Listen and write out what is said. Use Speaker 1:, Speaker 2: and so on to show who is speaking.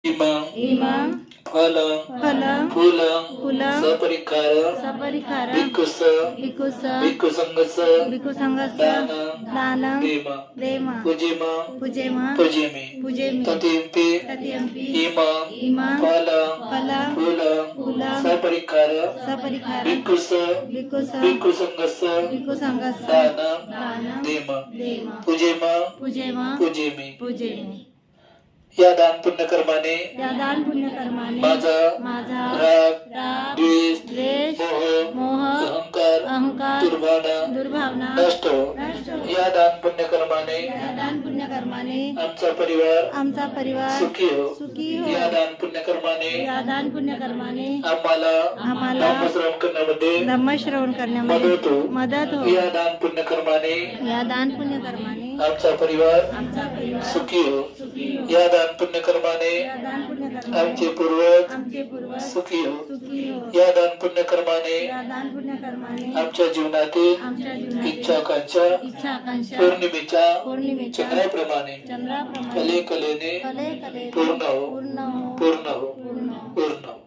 Speaker 1: इमं
Speaker 2: इमं
Speaker 1: फलं
Speaker 2: फलं
Speaker 1: फूलं
Speaker 2: फूलं
Speaker 1: सपरिखार
Speaker 2: सपरिखार
Speaker 1: भिक्खुस
Speaker 2: भिक्खुस
Speaker 1: भिक्खुसंगस
Speaker 2: भिक्खुसंगस्य दानं
Speaker 1: देम
Speaker 2: देम
Speaker 1: पूजिम
Speaker 2: पूजेम
Speaker 1: पूजिमि
Speaker 2: पूजेमि
Speaker 1: ततिंपि
Speaker 2: ततियम्पि
Speaker 1: इमं
Speaker 2: इमं
Speaker 1: फलं
Speaker 2: फलं
Speaker 1: फूलं
Speaker 2: फूलं
Speaker 1: सपरिखार
Speaker 2: सपरिखार
Speaker 1: भिक्खुस
Speaker 2: भिक्खुस
Speaker 1: भिक्खुसंगस
Speaker 2: भिक्खुसंगस्य
Speaker 1: दानं
Speaker 2: दानं
Speaker 1: देम
Speaker 2: देम
Speaker 1: पूजिम
Speaker 2: पूजेम
Speaker 1: पूजिमि
Speaker 2: पूजेमि
Speaker 1: या दान पुण्यकर्माने
Speaker 2: या दान पुण्यकर्माने माझा
Speaker 1: राग
Speaker 2: राग
Speaker 1: द्वेष
Speaker 2: द्वेष
Speaker 1: मोह
Speaker 2: मोह
Speaker 1: अहंकार
Speaker 2: अहंकार दुर्भावना
Speaker 1: नष्ट हो.
Speaker 2: नष्ट हो.
Speaker 1: या दान पुण्यकर्माने
Speaker 2: या दान पुण्यकर्माने
Speaker 1: आमचा परिवार सुखी हो.
Speaker 2: सुखी हो.
Speaker 1: या दान पुण्यकर्माने
Speaker 2: या दान पुण्यकर्माने
Speaker 1: आम्हाला नामस्मरण करण्यामध्ये
Speaker 2: धम्मश्रवण करण्यामध्ये मदत हो.
Speaker 1: या दान पुण्यकर्माने
Speaker 2: या दान पुण्यकर्माने
Speaker 1: आमचा परिवार
Speaker 2: परिवार
Speaker 1: सुखी हो.
Speaker 2: सुखी हो.
Speaker 1: या दान पुण्यकर्माने
Speaker 2: या दान पुण्यकर्माने
Speaker 1: आमचे पूर्वज
Speaker 2: सुखी
Speaker 1: सुखी हो.
Speaker 2: सुखी हो.
Speaker 1: या दान पुण्यकर्माने
Speaker 2: या दान पुण्यकर्माने
Speaker 1: आमच्या जीवनातील
Speaker 2: आमच्या जीवनातील
Speaker 1: इच्छा आकांक्षा
Speaker 2: इच्छा आकांक्षा
Speaker 1: पौर्णिमेच्या चंद्राप्रमाणे
Speaker 2: चंद्राप्रमाणे
Speaker 1: कले कलेने
Speaker 2: कले कले
Speaker 1: पूर्ण हो.
Speaker 2: पूर्ण हो.
Speaker 1: पूर्ण हो.
Speaker 2: पूर्ण हो.
Speaker 1: पूर्ण हो.